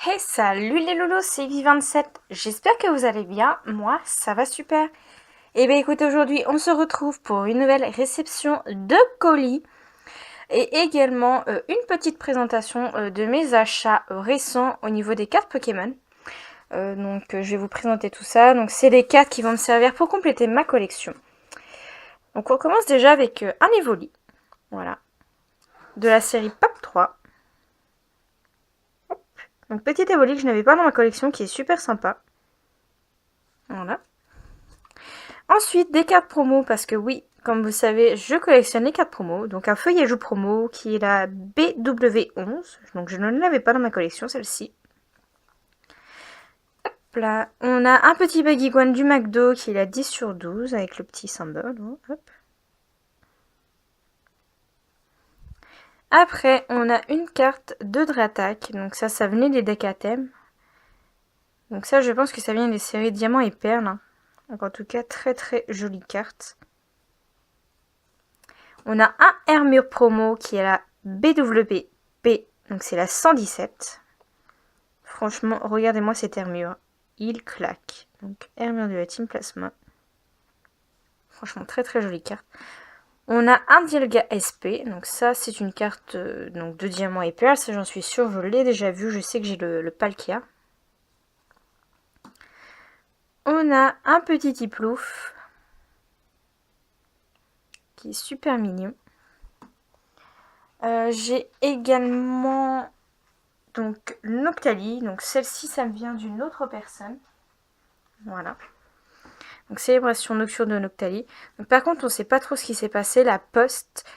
Hey, salut les loulous, c'est Ivy27. J'espère que vous allez bien. Moi, ça va super. Et bien écoute, aujourd'hui, on se retrouve pour une nouvelle réception de colis et également une petite présentation de mes achats récents au niveau des cartes Pokémon. Je vais vous présenter tout ça. Donc c'est des cartes qui vont me servir pour compléter ma collection. Donc on commence déjà avec un Evoli. Voilà. De la série Pop 3. Donc petit Evoli que je n'avais pas dans ma collection qui est super sympa. Voilà. Ensuite, des cartes promo, parce que oui, comme vous savez, je collectionne les cartes promo. Donc un feuillet joue promo qui est la BW11. Donc je ne l'avais pas dans ma collection, celle-ci. Hop là. On a un petit Baguiguane du McDo qui est la 10 sur 12 avec le petit symbole. Hop. Après, on a une carte de Dratak. Donc ça venait des decks à thème. Donc ça, je pense que ça vient des séries Diamant et Perle. Donc en tout cas, très très jolie carte. On a un Hermure promo qui est la BWP, donc c'est la 117. Franchement, regardez-moi cette Hermure. Il claque. Donc Hermure de la Team Plasma. Franchement, très très jolie carte. On a un Dialga SP, donc ça c'est une carte donc de diamant et perles, ça j'en suis sûre, je l'ai déjà vu, je sais que j'ai le Palkia. On a un petit Tiplouf qui est super mignon. J'ai également donc Noctali, donc celle-ci ça me vient d'une autre personne. Voilà. Donc célébration nocturne de Noctali. Donc, par contre on ne sait pas trop ce qui s'est passé. La poste,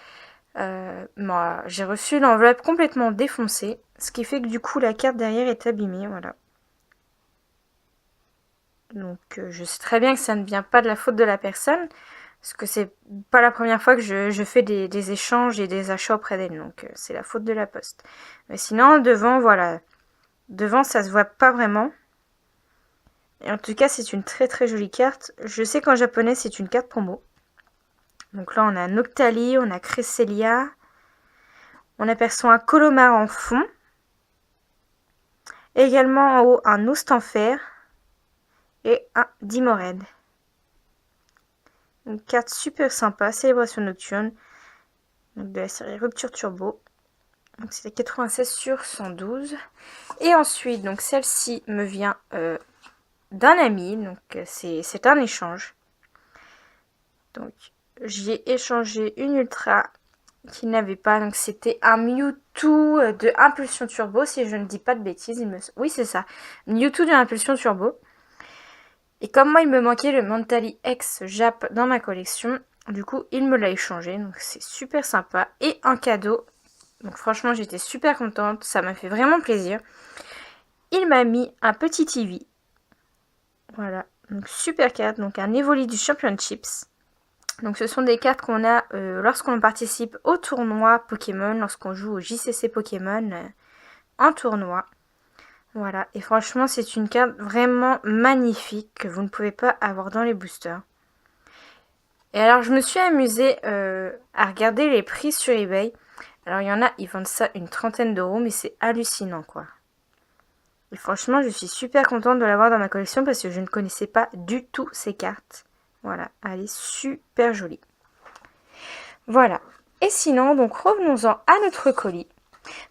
moi j'ai reçu l'enveloppe complètement défoncée. Ce qui fait que du coup la carte derrière est abîmée. Voilà. Donc je sais très bien que ça ne vient pas de la faute de la personne. Parce que c'est pas la première fois que je fais des échanges et des achats auprès d'elle. Donc c'est la faute de la poste. Mais sinon devant, voilà. Devant ça se voit pas vraiment. Et en tout cas c'est une très très jolie carte. Je sais qu'en japonais c'est une carte promo. Donc là on a Noctali, on a Cresselia. On aperçoit un Colomar en fond. Également en haut un Oustanfer. Et un Dimorède. Une carte super sympa, Célébration Nocturne. Donc de la série Rupture Turbo. Donc c'était 96 sur 112. Et ensuite, donc celle-ci me vient d'un ami. Donc c'est un échange. Donc j'y ai échangé une Ultra qu'il n'avait pas. Donc c'était un Mewtwo de Impulsion Turbo, si je ne dis pas de bêtises. Oui, c'est ça. Mewtwo de Impulsion Turbo. Et comme moi, il me manquait le Mentally X Jap dans ma collection, du coup, il me l'a échangé. Donc c'est super sympa. Et un cadeau. Donc franchement, j'étais super contente. Ça m'a fait vraiment plaisir. Il m'a mis un petit TV. Voilà. Donc super carte. Donc un Evoli du Championships. Donc ce sont des cartes qu'on a lorsqu'on participe au tournoi Pokémon, lorsqu'on joue au JCC Pokémon en tournoi. Voilà, et franchement c'est une carte vraiment magnifique que vous ne pouvez pas avoir dans les boosters. Et alors je me suis amusée à regarder les prix sur eBay. Alors il y en a, ils vendent ça une trentaine d'euros, mais c'est hallucinant quoi. Et franchement je suis super contente de l'avoir dans ma collection parce que je ne connaissais pas du tout ces cartes. Voilà, elle est super jolie. Voilà. Et sinon, donc revenons-en à notre colis.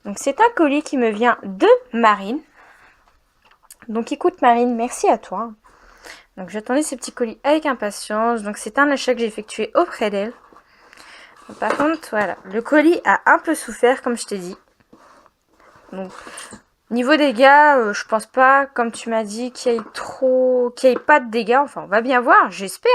Donc c'est un colis qui me vient de Marine. Donc écoute Marine, merci à toi. Donc j'attendais ce petit colis avec impatience. Donc c'est un achat que j'ai effectué auprès d'elle. Par contre, voilà, le colis a un peu souffert comme je t'ai dit. Donc niveau dégâts, je pense pas, comme tu m'as dit, qu'il y ait pas de dégâts. Enfin, on va bien voir, j'espère.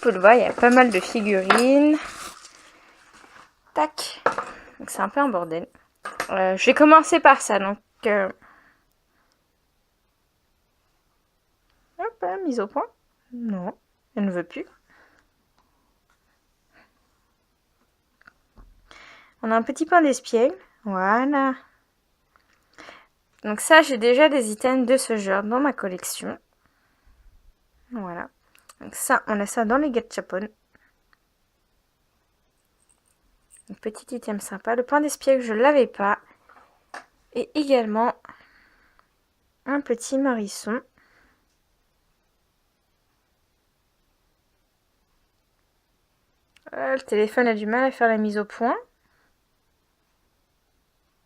On le voit, il y a pas mal de figurines. Tac. Donc c'est un peu un bordel. Je vais commencer par ça. Donc hop, mise au point. Non, elle ne veut plus. On a un petit pain d'espiègle. Voilà. Donc ça, j'ai déjà des items de ce genre dans ma collection. Voilà. Donc ça, on a ça dans les gachapon. Un petit item sympa. Le pain d'espiègle, je l'avais pas. Et également un petit marisson. Le téléphone a du mal à faire la mise au point.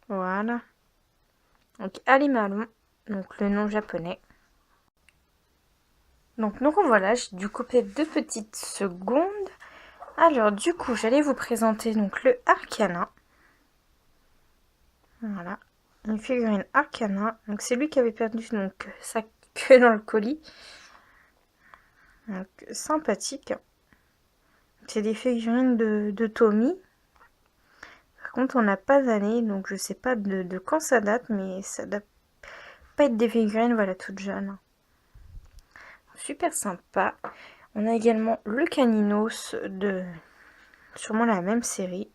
Voilà. Donc Alimalon, donc le nom japonais. Donc nous revoilà, j'ai dû couper 2 petites secondes. Alors du coup, j'allais vous présenter donc le Arcana. Voilà, une figurine Arcana. Donc c'est lui qui avait perdu donc sa queue dans le colis. Donc sympathique. C'est des figurines de Tommy. Par contre, on n'a pas d'année, donc je sais pas de quand ça date, mais ça doit pas être des figurines, voilà, toutes jeunes. Super sympa. On a également le Caninos de sûrement la même série.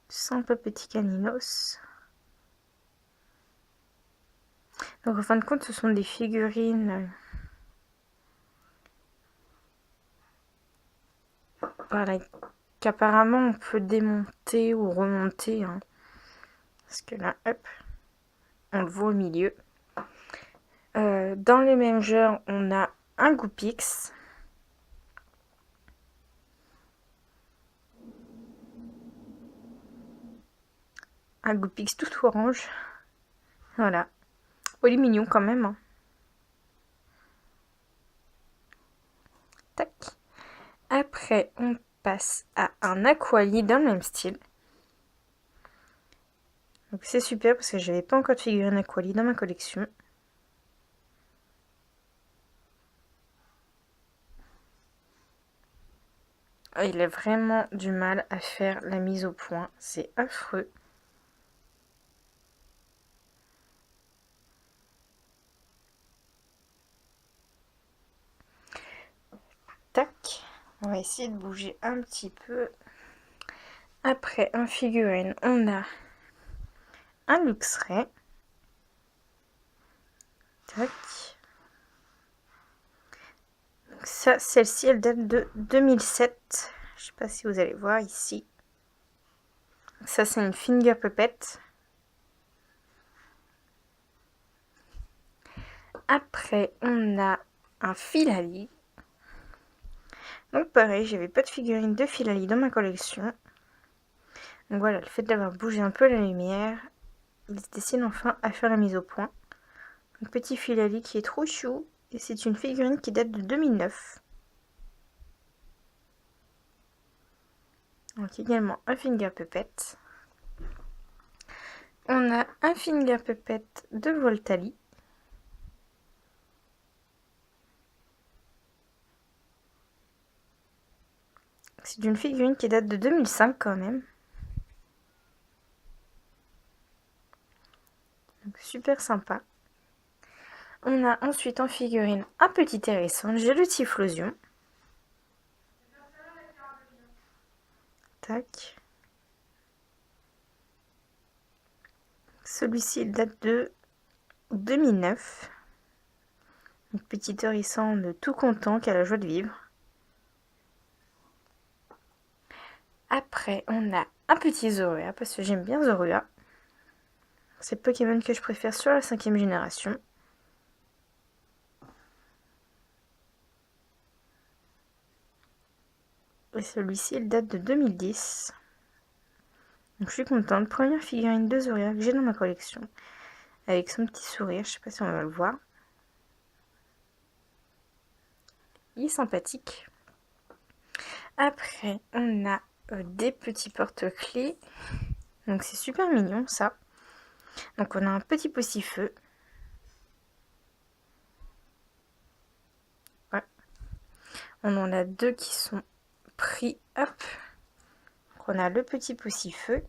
Sympa petit Caninos. Donc en fin de compte, ce sont des figurines voilà, qu'apparemment on peut démonter ou remonter. Hein. Parce que là, hop, on le voit au milieu. Dans les mêmes genres, on a un Goupix. Un Goupix tout orange. Voilà. Oh, il est mignon quand même. Hein. Tac. Après, on passe à un Aquali dans le même style. Donc c'est super parce que j'avais pas encore de figurine Aquali dans ma collection. Il a vraiment du mal à faire la mise au point. C'est affreux. Tac. On va essayer de bouger un petit peu. Après, en figurine, on a un Luxray. Tac. Donc ça, celle-ci, elle date de 2007. Je sais pas si vous allez voir ici. Ça, c'est une finger puppet. Après, on a un Filali. Donc pareil, j'avais pas de figurine de Filali dans ma collection. Donc voilà, le fait d'avoir bougé un peu la lumière, il se décide enfin à faire la mise au point. Un petit Filali qui est trop chou. Et c'est une figurine qui date de 2009. Donc également un finger puppet. On a un finger puppet de Voltali. C'est une figurine qui date de 2005 quand même. Donc super sympa. On a ensuite en figurine un petit hérisson. J'ai le Typhlosion. Tac. Celui-ci date de 2009. Un petit hérisson de tout content qui a la joie de vivre. Après, on a un petit Zorua, parce que j'aime bien Zorua. C'est le Pokémon que je préfère sur la 5e génération. Et celui-ci, il date de 2010. Donc je suis contente. Première figurine de Zorua que j'ai dans ma collection. Avec son petit sourire, je sais pas si on va le voir. Il est sympathique. Après, on a des petits porte-clés. Donc c'est super mignon ça. Donc on a un petit poussifeu. Ouais. On en a 2 qui sont pris. Hop. Donc on a le petit poussifeu.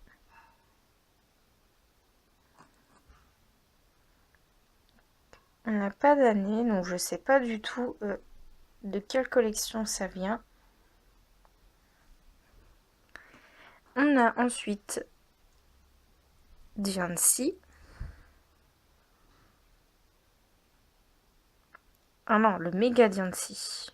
On n'a pas d'année, donc je sais pas du tout de quelle collection ça vient. On a ensuite Diancie. Ah non, le méga Diancie.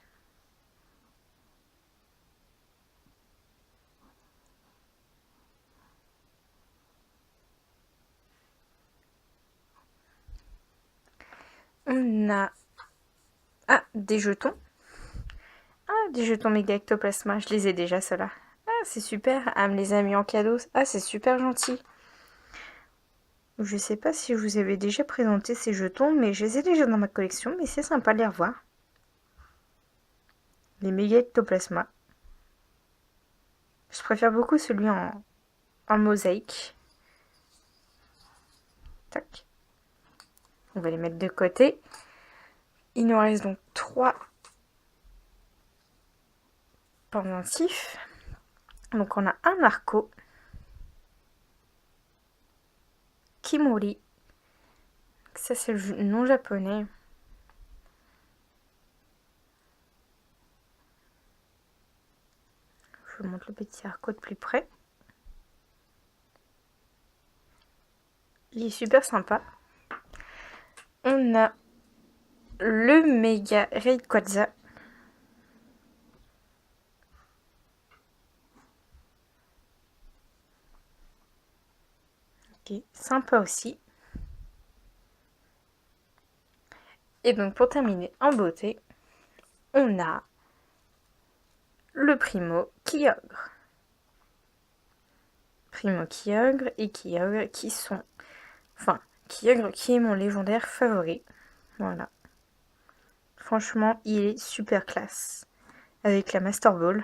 On a... Ah, des jetons. Ah, des jetons méga ectoplasma. Je les ai déjà, ceux-là. Ah, c'est super. Ah, me les a mis en cadeau. Ah, c'est super gentil. Je sais pas si je vous avais déjà présenté ces jetons, mais je les ai déjà dans ma collection, mais c'est sympa de les revoir. Les méga ectoplasma. Je préfère beaucoup celui en mosaïque. Tac. On va les mettre de côté. Il nous reste donc 3 pendentifs. Donc on a un Narco, Kimori. Ça c'est le nom japonais. Je vous montre le petit Narco de plus près. Il est super sympa. On a le méga Rayquaza. Qui est sympa aussi. Et donc pour terminer en beauté, on a le Primo Kyogre. Primo Kyogre et Kyogre qui sont... Enfin, Kyogre qui est mon légendaire favori. Voilà. Franchement, il est super classe. Avec la Master Ball.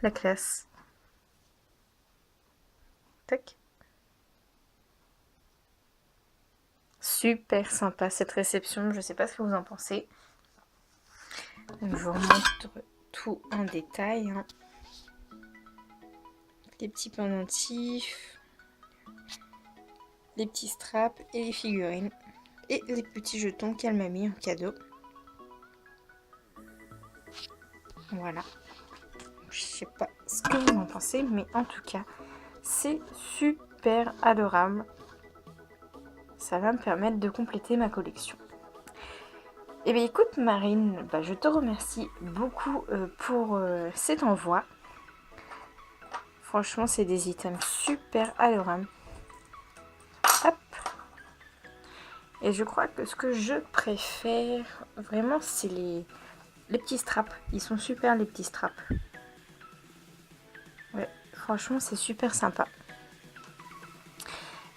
La classe. Tac. Super sympa cette réception. Je sais pas ce que vous en pensez. Donc, je vous remontre tout en détail. Hein. Les petits pendentifs. Les petits straps et les figurines. Et les petits jetons qu'elle m'a mis en cadeau. Voilà. Je sais pas ce que vous en pensez, mais en tout cas, c'est super adorable. Ça va me permettre de compléter ma collection. Et bien écoute Marine, je te remercie beaucoup pour cet envoi. Franchement, c'est des items super adorables. Hop. Et je crois que ce que je préfère vraiment, c'est les petits straps. Ils sont super les petits straps. Ouais, franchement, c'est super sympa.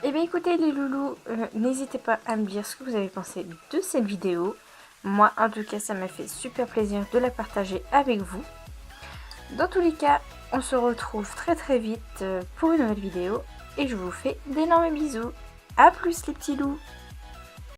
Et bien écoutez les loulous, n'hésitez pas à me dire ce que vous avez pensé de cette vidéo. Moi, en tout cas, ça m'a fait super plaisir de la partager avec vous. Dans tous les cas, on se retrouve très très vite pour une nouvelle vidéo. Et je vous fais d'énormes bisous. A plus les petits loups!